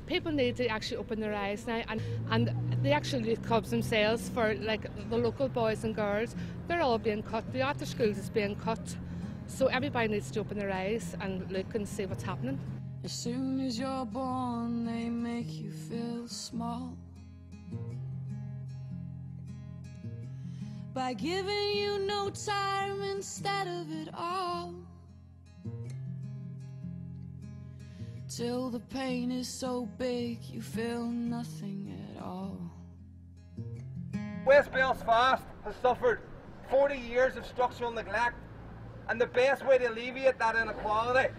People need to actually open their eyes now, and the actual youth clubs themselves, for like the local boys and girls, they're all being cut. The after schools is being cut, so everybody needs to open their eyes and look and see what's happening. As soon as you're born, they make you feel small by giving you no time instead of it all, till the pain is so big you feel nothing at all. West Belfast has suffered 40 years of structural neglect, and the best way to alleviate that inequality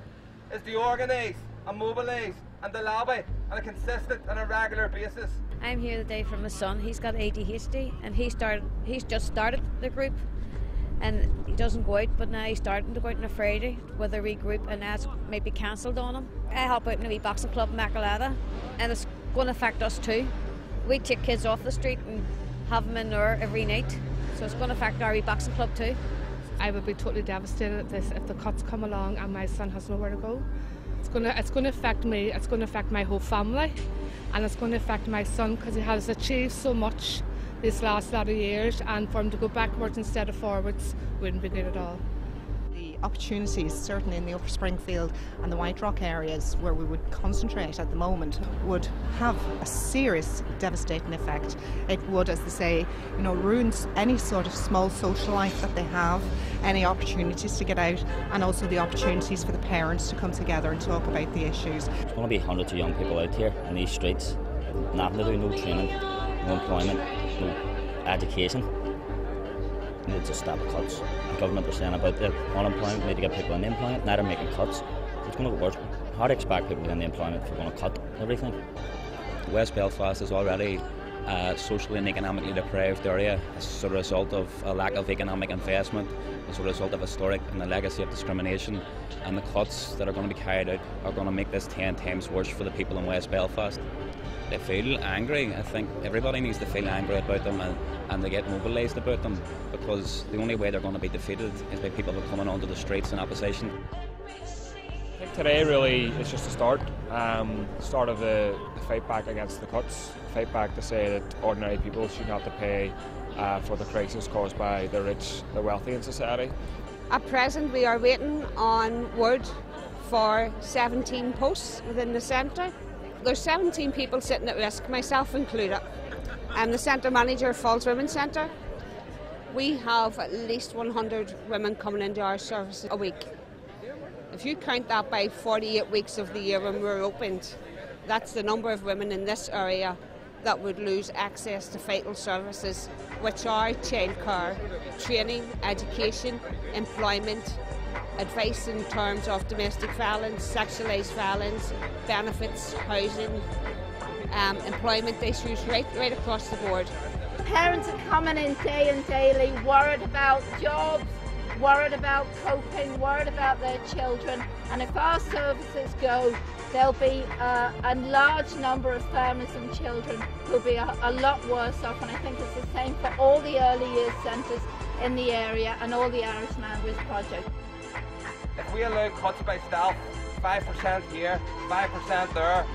is to organise and mobilise and to lobby on a consistent and a regular basis. I'm here today for my son. He's got ADHD and he's just started the group, and he doesn't go out, but now he's starting to go out on a Friday with a regroup, and that's maybe cancelled on him. I help out in a wee boxing club in Makalada, and it's going to affect us too. We take kids off the street and have them in there every night, so it's going to affect our wee boxing club too. I would be totally devastated if the cuts come along and my son has nowhere to go. It's going to affect me, it's going to affect my whole family, and it's going to affect my son, because he has achieved so much these last lot of years, and for him to go backwards instead of forwards wouldn't be good at all. The opportunities, certainly in the Upper Springfield and the White Rock areas where we would concentrate at the moment, would have a serious devastating effect. It would, as they say, ruin any sort of small social life that they have, any opportunities to get out, and also the opportunities for the parents to come together and talk about the issues. There's going to be hundreds of young people out here in these streets, nothing to do, no training, no employment, no education. We need to stop the cuts. The government are saying about the unemployment, we need to get people in the employment, now they're making cuts. It's going to get worse. How to expect people in the employment if we're going to cut everything? West Belfast is already a socially and economically deprived area as a result of a lack of economic investment, as a result of historic and a legacy of discrimination, and the cuts that are going to be carried out are going to make this 10 times worse for the people in West Belfast. They feel angry. I think everybody needs to feel angry about them and they get mobilised about them, because the only way they're going to be defeated is by people coming onto the streets in opposition. I think today really is just a start of the fight back against the cuts, fight back to say that ordinary people shouldn't have to pay for the crisis caused by the rich, the wealthy in society. At present we are waiting on word for 17 posts within the centre. There's 17 people sitting at risk, myself included. I'm the centre manager of Falls Women's Centre. We have at least 100 women coming into our services a week. If you count that by 48 weeks of the year when we're opened, that's the number of women in this area that would lose access to vital services, which are childcare, training, education, employment, advice in terms of domestic violence, sexualised violence, benefits, housing, employment issues, right across the board. Parents are coming in day and daily worried about jobs, worried about coping, worried about their children, and if our services go, there'll be a large number of families and children who'll be a lot worse off, and I think it's the same for all the early years centres in the area and all the Irish Language Project. If we allow cuts by staff, 5% here, 5% there,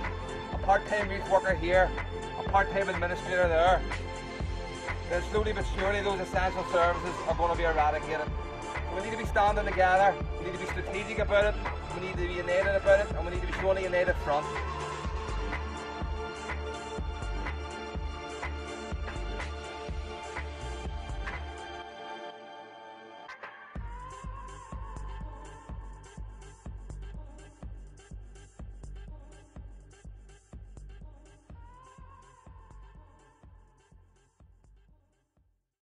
a part-time youth worker here, a part-time administrator there, then slowly but surely those essential services are going to be eradicated. We need to be standing together, we need to be strategic about it, we need to be united about it, and we need to be showing a united front.